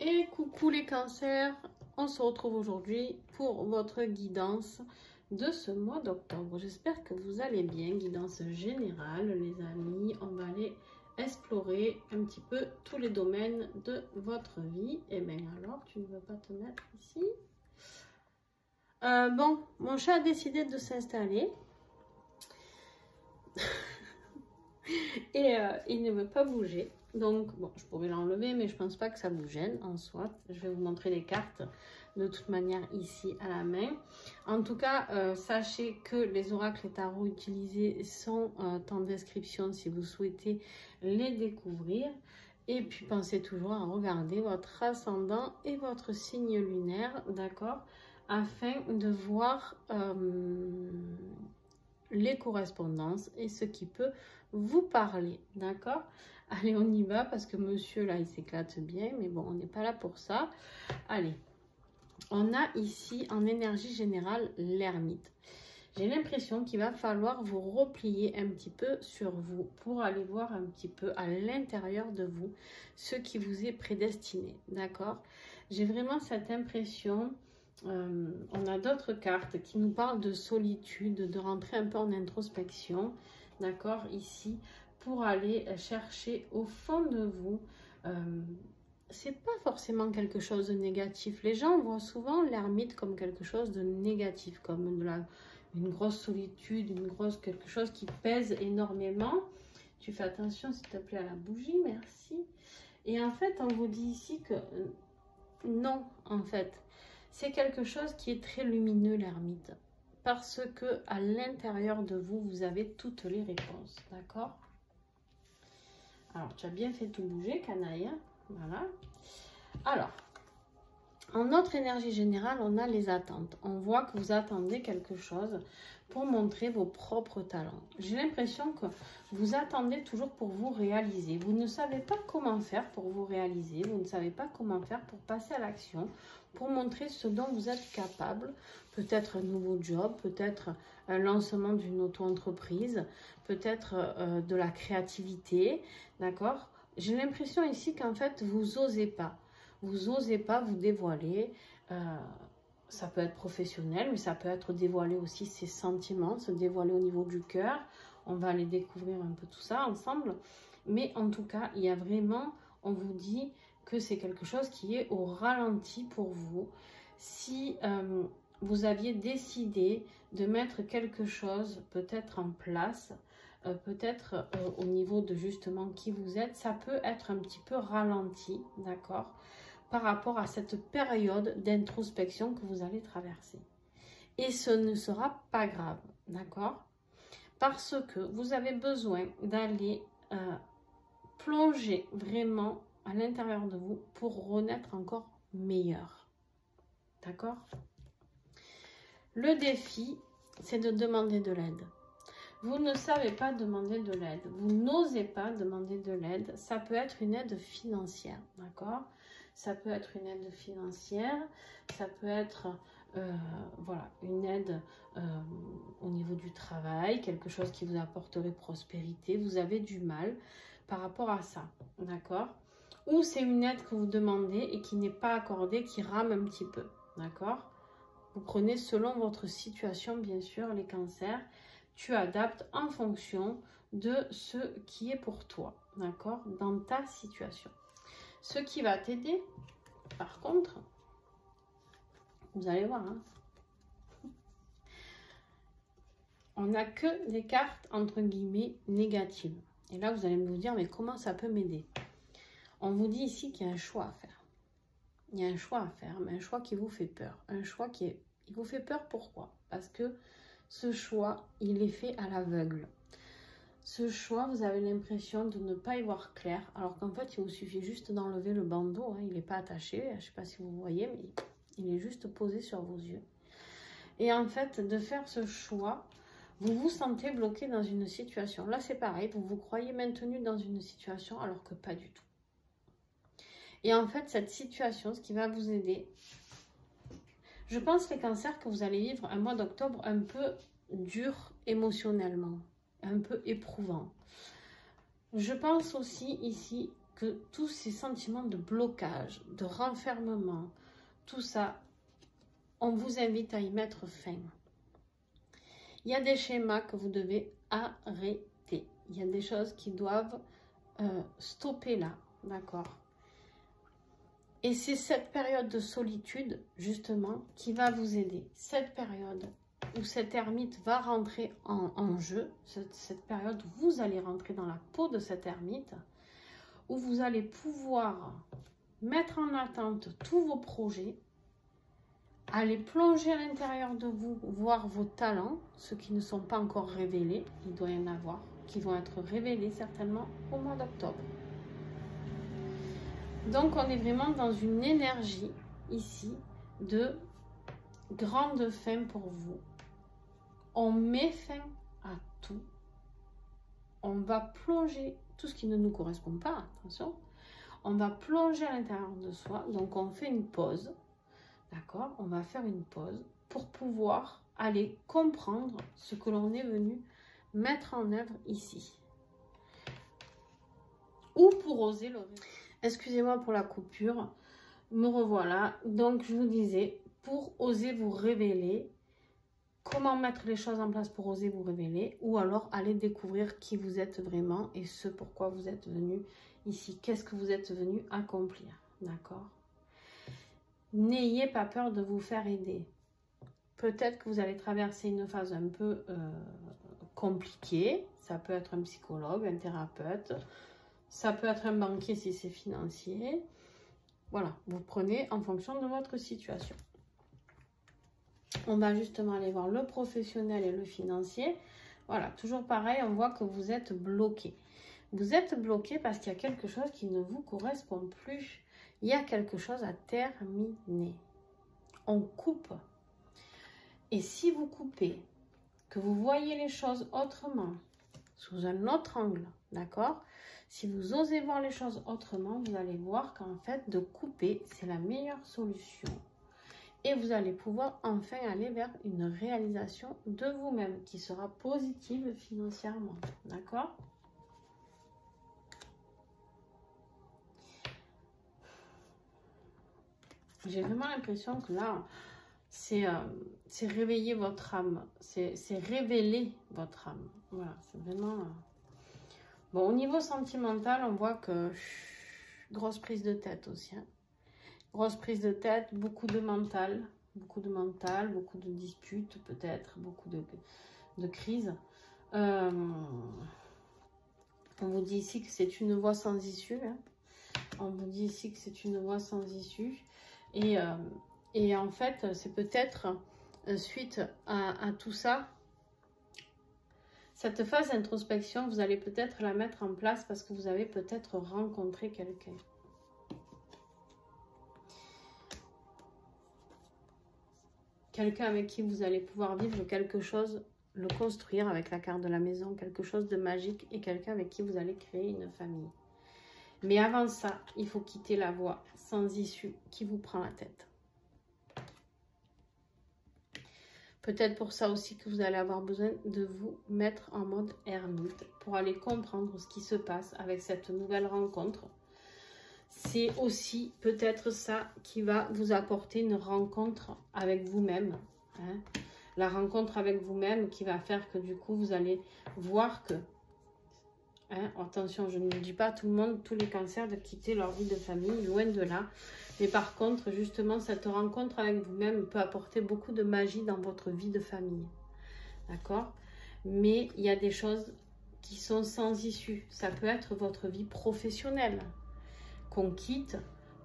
Et coucou les cancers, on se retrouve aujourd'hui pour votre guidance de ce mois d'octobre. J'espère que vous allez bien, guidance générale les amis. On va aller explorer un petit peu tous les domaines de votre vie. Et bien alors, tu ne veux pas te mettre ici? Bon, mon chat a décidé de s'installer. Et il ne veut pas bouger. Donc, bon, je pourrais l'enlever, mais je pense pas que ça vous gêne en soi. Je vais vous montrer les cartes de toute manière ici à la main. En tout cas, sachez que les oracles et tarots utilisés sont en description si vous souhaitez les découvrir. Et puis, pensez toujours à regarder votre ascendant et votre signe lunaire, d'accord, afin de voir les correspondances et ce qui peut vous parler, d'accord? Allez, on y va parce que monsieur là il s'éclate bien, mais bon, on n'est pas là pour ça. Allez, on a ici en énergie générale l'ermite. J'ai l'impression qu'il va falloir vous replier un petit peu sur vous pour aller voir un petit peu à l'intérieur de vous ce qui vous est prédestiné, d'accord? J'ai vraiment cette impression. On a d'autres cartes qui nous parlent de solitude, de rentrer un peu en introspection, d'accord, ici, pour aller chercher au fond de vous. C'est pas forcément quelque chose de négatif. Les gens voient souvent l'ermite comme quelque chose de négatif, comme une grosse solitude, quelque chose qui pèse énormément. Tu fais attention s'il te plaît à la bougie, merci. Et en fait, on vous dit ici que non, en fait. C'est quelque chose qui est très lumineux, l'ermite. Parce que à l'intérieur de vous, vous avez toutes les réponses. D'accord? Alors, tu as bien fait tout bouger, canaille. Voilà. Alors, en notre énergie générale, on a les attentes. On voit que vous attendez quelque chose pour montrer vos propres talents. J'ai l'impression que vous attendez toujours pour vous réaliser. Vous ne savez pas comment faire pour vous réaliser. Vous ne savez pas comment faire pour passer à l'action, pour montrer ce dont vous êtes capable. Peut-être un nouveau job, peut-être un lancement d'une auto-entreprise, peut-être de la créativité. D'accord? J'ai l'impression ici qu'en fait, vous n'osez pas. Vous n'osez pas vous dévoiler. Ça peut être professionnel, mais ça peut être dévoiler aussi ses sentiments, se dévoiler au niveau du cœur. On va aller découvrir un peu tout ça ensemble. Mais en tout cas, il y a vraiment, on vous dit que c'est quelque chose qui est au ralenti pour vous. Si vous aviez décidé de mettre quelque chose peut-être en place, peut-être au niveau de justement qui vous êtes, ça peut être un petit peu ralenti, d'accord, par rapport à cette période d'introspection que vous allez traverser. Et ce ne sera pas grave, d'accord? Parce que vous avez besoin d'aller plonger vraiment à l'intérieur de vous pour renaître encore meilleur, d'accord? Le défi, c'est de demander de l'aide. Vous ne savez pas demander de l'aide, vous n'osez pas demander de l'aide. Ça peut être une aide financière, d'accord? Ça peut être une aide financière, ça peut être voilà, une aide au niveau du travail, quelque chose qui vous apporterait prospérité. Vous avez du mal par rapport à ça, d'accord? Ou c'est une aide que vous demandez et qui n'est pas accordée, qui rame un petit peu, d'accord? Vous prenez selon votre situation, bien sûr, les cancers. Tu adaptes en fonction de ce qui est pour toi, d'accord, dans ta situation. Ce qui va t'aider, par contre, vous allez voir, hein, on n'a que des cartes, entre guillemets, négatives. Et là, vous allez me dire, mais comment ça peut m'aider? On vous dit ici qu'il y a un choix à faire. Il y a un choix à faire, mais un choix qui vous fait peur. Un choix il vous fait peur, pourquoi? Parce que ce choix, il est fait à l'aveugle. Ce choix, vous avez l'impression de ne pas y voir clair, alors qu'en fait, il vous suffit juste d'enlever le bandeau. Hein, il n'est pas attaché, je ne sais pas si vous voyez, mais il est juste posé sur vos yeux. Et en fait, de faire ce choix, vous vous sentez bloqué dans une situation. Là, c'est pareil, vous vous croyez maintenu dans une situation, alors que pas du tout. Et en fait, cette situation, ce qui va vous aider, je pense, les cancers, que vous allez vivre un mois d'octobre un peu dur émotionnellement, un peu éprouvant. Je pense aussi ici que tous ces sentiments de blocage, de renfermement, tout ça, on vous invite à y mettre fin. Il y a des schémas que vous devez arrêter. Il y a des choses qui doivent stopper là, d'accord? Et c'est cette période de solitude, justement, qui va vous aider. Cette période où cet ermite va rentrer en jeu, cette période où vous allez rentrer dans la peau de cet ermite, où vous allez pouvoir mettre en attente tous vos projets, aller plonger à l'intérieur de vous, voir vos talents, ceux qui ne sont pas encore révélés, il doit y en avoir, qui vont être révélés certainement au mois d'octobre. Donc, on est vraiment dans une énergie ici de grande fin pour vous. On met fin à tout. On va plonger tout ce qui ne nous correspond pas, attention. On va plonger à l'intérieur de soi. Donc, on fait une pause. D'accord? On va faire une pause pour pouvoir aller comprendre ce que l'on est venu mettre en œuvre ici. Ou pour oser le révéler. Excusez-moi pour la coupure, me revoilà. Donc, je vous disais, pour oser vous révéler, comment mettre les choses en place pour oser vous révéler, ou alors aller découvrir qui vous êtes vraiment et ce pourquoi vous êtes venu ici. Qu'est-ce que vous êtes venu accomplir, d'accord? N'ayez pas peur de vous faire aider. Peut-être que vous allez traverser une phase un peu compliquée. Ça peut être un psychologue, un thérapeute. Ça peut être un banquier si c'est financier. Voilà, vous prenez en fonction de votre situation. On va justement aller voir le professionnel et le financier. Voilà, toujours pareil, on voit que vous êtes bloqué. Vous êtes bloqué parce qu'il y a quelque chose qui ne vous correspond plus. Il y a quelque chose à terminer. On coupe. Et si vous coupez, que vous voyez les choses autrement, sous un autre angle, d'accord? Si vous osez voir les choses autrement, vous allez voir qu'en fait, de couper, c'est la meilleure solution. Et vous allez pouvoir enfin aller vers une réalisation de vous-même qui sera positive financièrement. D'accord? J'ai vraiment l'impression que là, c'est réveiller votre âme. C'est révéler votre âme. Voilà, c'est vraiment... Bon, au niveau sentimental, on voit que grosse prise de tête aussi. Hein. Grosse prise de tête, beaucoup de mental, beaucoup de disputes peut-être, beaucoup de crises. On vous dit ici que c'est une voie sans issue. Hein. On vous dit ici que c'est une voie sans issue. Et en fait, c'est peut-être suite à tout ça, cette phase d'introspection, vous allez peut-être la mettre en place parce que vous avez peut-être rencontré quelqu'un. Quelqu'un avec qui vous allez pouvoir vivre quelque chose, le construire avec la carte de la maison, quelque chose de magique et quelqu'un avec qui vous allez créer une famille. Mais avant ça, il faut quitter la voie sans issue qui vous prend la tête. Peut-être pour ça aussi que vous allez avoir besoin de vous mettre en mode ermite pour aller comprendre ce qui se passe avec cette nouvelle rencontre. C'est aussi peut-être ça qui va vous apporter une rencontre avec vous-même. Hein. La rencontre avec vous-même qui va faire que du coup vous allez voir que... Hein, attention, je ne dis pas à tout le monde, tous les cancers, de quitter leur vie de famille, loin de là. Mais par contre, justement, cette rencontre avec vous-même peut apporter beaucoup de magie dans votre vie de famille. D'accord? Mais il y a des choses qui sont sans issue. Ça peut être votre vie professionnelle qu'on quitte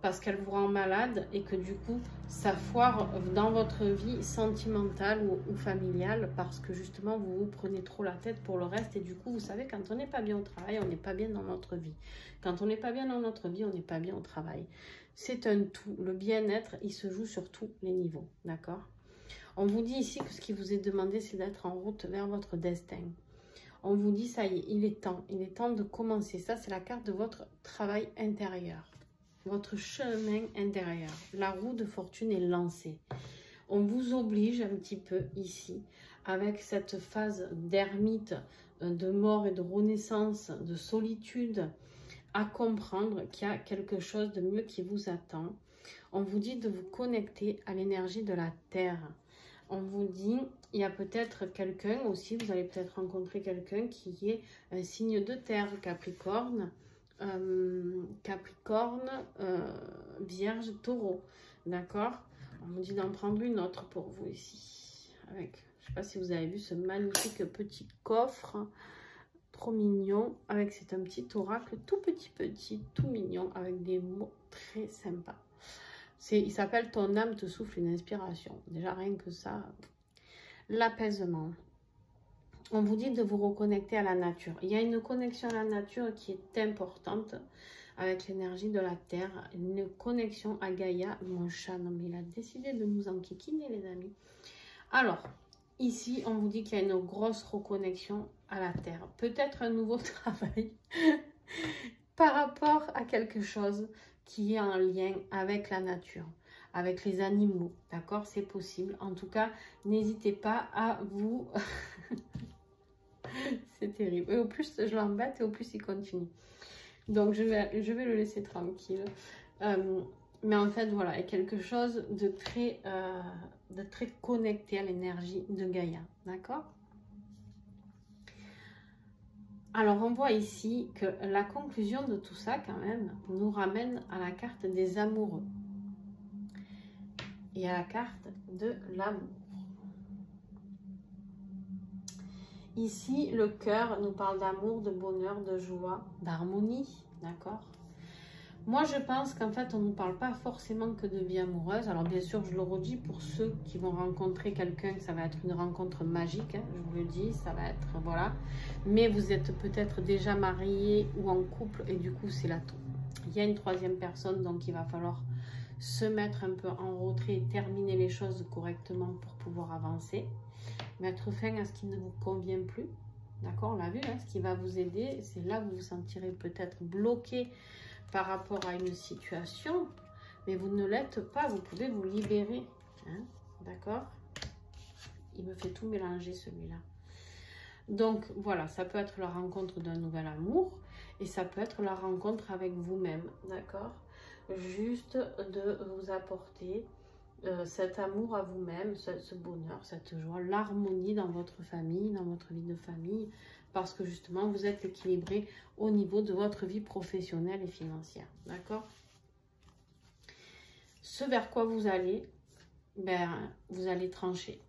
parce qu'elle vous rend malade et que du coup, ça foire dans votre vie sentimentale ou familiale parce que justement, vous vous prenez trop la tête pour le reste. Et du coup, vous savez, quand on n'est pas bien au travail, on n'est pas bien dans notre vie. Quand on n'est pas bien dans notre vie, on n'est pas bien au travail. C'est un tout. Le bien-être, il se joue sur tous les niveaux. D'accord? On vous dit ici que ce qui vous est demandé, c'est d'être en route vers votre destin. On vous dit, ça y est, il est temps de commencer. Ça, c'est la carte de votre travail intérieur. Votre chemin intérieur. La roue de fortune est lancée. On vous oblige un petit peu ici, avec cette phase d'ermite, de mort et de renaissance, de solitude, à comprendre qu'il y a quelque chose de mieux qui vous attend. On vous dit de vous connecter à l'énergie de la terre. On vous dit, il y a peut-être quelqu'un aussi, vous allez peut-être rencontrer quelqu'un qui est un signe de terre, Capricorne, Vierge, Taureau. D'accord? On vous dit d'en prendre une autre pour vous ici. Avec, je ne sais pas si vous avez vu ce magnifique petit coffre. Trop mignon. Avec, c'est un petit oracle tout petit, tout mignon. Avec des mots très sympas. Il s'appelle Ton âme te souffle une inspiration. Déjà, rien que ça. L'apaisement. On vous dit de vous reconnecter à la nature. Il y a une connexion à la nature qui est importante avec l'énergie de la terre. Une connexion à Gaïa. Mon chat, non mais il a décidé de nous enquiquiner les amis. Alors, ici, on vous dit qu'il y a une grosse reconnexion à la terre. Peut-être un nouveau travail par rapport à quelque chose qui est en lien avec la nature, avec les animaux. D'accord? C'est possible. En tout cas, n'hésitez pas à vous... C'est terrible. Et au plus, je l'embête et au plus, il continue. Donc, je vais le laisser tranquille. Mais en fait, voilà, il y a quelque chose de très connecté à l'énergie de Gaïa. D'accord? Alors, on voit ici que la conclusion de tout ça, quand même, nous ramène à la carte des amoureux. Et à la carte de l'amour. Ici, le cœur nous parle d'amour, de bonheur, de joie, d'harmonie, d'accord? Moi, je pense qu'en fait, on ne nous parle pas forcément que de vie amoureuse. Alors, bien sûr, je le redis, pour ceux qui vont rencontrer quelqu'un, ça va être une rencontre magique, hein, je vous le dis, ça va être, voilà. Mais vous êtes peut-être déjà marié ou en couple, et du coup, c'est là tout. Il y a une troisième personne, donc il va falloir se mettre un peu en retrait et terminer les choses correctement pour pouvoir avancer. Mettre fin à ce qui ne vous convient plus. D'accord, on l'a vu, hein, ce qui va vous aider, c'est là où vous vous sentirez peut-être bloqué par rapport à une situation, mais vous ne l'êtes pas, vous pouvez vous libérer. Hein, d'accord? Il me fait tout mélanger celui-là. Donc voilà, ça peut être la rencontre d'un nouvel amour et ça peut être la rencontre avec vous-même. D'accord? Juste de vous apporter cet amour à vous-même, ce bonheur, cette joie, l'harmonie dans votre famille, dans votre vie de famille, parce que justement, vous êtes équilibré au niveau de votre vie professionnelle et financière. D'accord? Ce vers quoi vous allez, ben, vous allez trancher.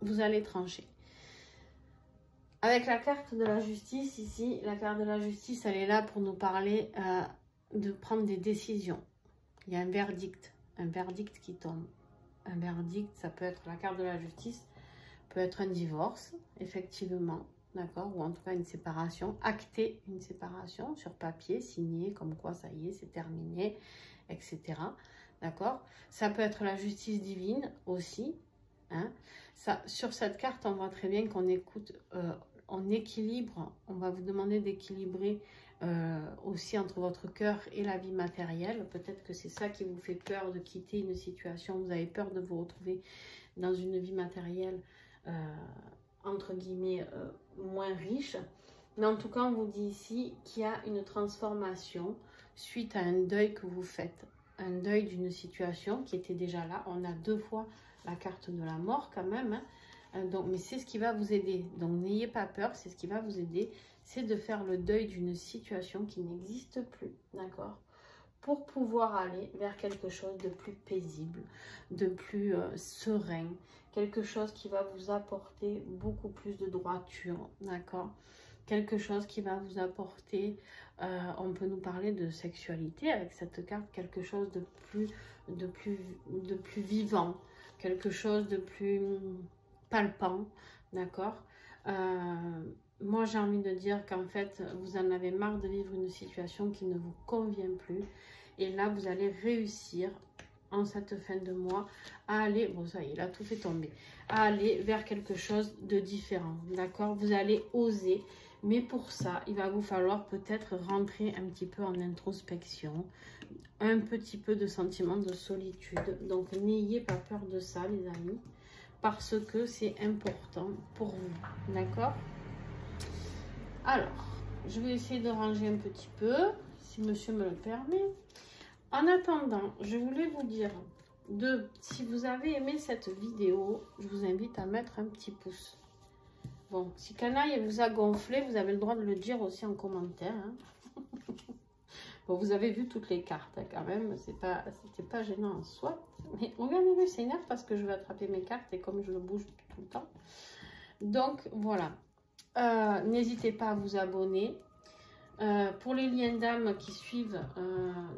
Vous allez trancher. Avec la carte de la justice, ici, la carte de la justice, elle est là pour nous parler de prendre des décisions. Il y a un verdict qui tombe. Un verdict, ça peut être la carte de la justice, peut être un divorce, effectivement, d'accord, ou en tout cas une séparation, acter une séparation sur papier, signé, comme quoi ça y est, c'est terminé, etc. D'accord? Ça peut être la justice divine aussi. Hein? Ça, sur cette carte, on voit très bien qu'on écoute, on équilibre, on va vous demander d'équilibrer aussi entre votre cœur et la vie matérielle. Peut-être que c'est ça qui vous fait peur de quitter une situation, vous avez peur de vous retrouver dans une vie matérielle entre guillemets moins riche. Mais en tout cas, on vous dit ici qu'il y a une transformation suite à un deuil que vous faites. Un deuil d'une situation qui était déjà là. On a deux fois la carte de la mort quand même. Hein. Donc, mais c'est ce qui va vous aider. Donc, n'ayez pas peur, c'est ce qui va vous aider. C'est de faire le deuil d'une situation qui n'existe plus. D'accord? Pour pouvoir aller vers quelque chose de plus paisible, de plus serein. Quelque chose qui va vous apporter beaucoup plus de droiture. D'accord? Quelque chose qui va vous apporter, on peut nous parler de sexualité avec cette carte, quelque chose de plus vivant, quelque chose de plus palpant, d'accord? Moi, j'ai envie de dire qu'en fait, vous en avez marre de vivre une situation qui ne vous convient plus. Et là, vous allez réussir, en cette fin de mois, à aller, bon ça y est, là, tout fait tomber, à aller vers quelque chose de différent, d'accord? Vous allez oser, mais pour ça, il va vous falloir peut-être rentrer un petit peu en introspection, un petit peu de sentiment de solitude. Donc, n'ayez pas peur de ça, les amis, parce que c'est important pour vous, d'accord? Alors, je vais essayer de ranger un petit peu, si monsieur me le permet. En attendant, je voulais vous dire, si vous avez aimé cette vidéo, je vous invite à mettre un petit pouce. Bon, si Canaille vous a gonflé, vous avez le droit de le dire aussi en commentaire. Hein. Bon, vous avez vu toutes les cartes hein, quand même, c'était pas gênant en soi. Mais regardez-le, c'est énerve parce que je vais attraper mes cartes et comme je le bouge tout le temps. Donc voilà, n'hésitez pas à vous abonner. Pour les liens d'âme qui suivent,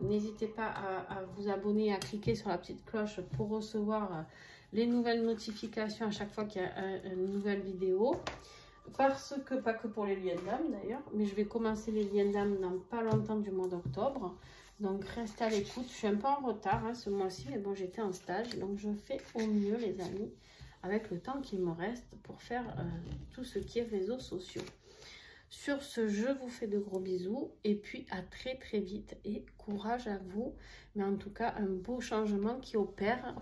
n'hésitez pas à vous abonner, à cliquer sur la petite cloche pour recevoir les nouvelles notifications à chaque fois qu'il y a une nouvelle vidéo. Parce que, pas que pour les liens d'âme d'ailleurs, mais je vais commencer les liens d'âme dans pas longtemps du mois d'octobre. Donc restez à l'écoute, je suis un peu en retard hein, ce mois-ci, mais bon j'étais en stage, donc je fais au mieux les amis, avec le temps qu'il me reste pour faire tout ce qui est réseaux sociaux. Sur ce, je vous fais de gros bisous et puis à très très vite et courage à vous. Mais en tout cas, un beau changement qui opère,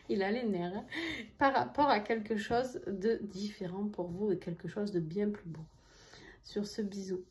il a les nerfs, hein, par rapport à quelque chose de différent pour vous et quelque chose de bien plus beau. Sur ce, bisous.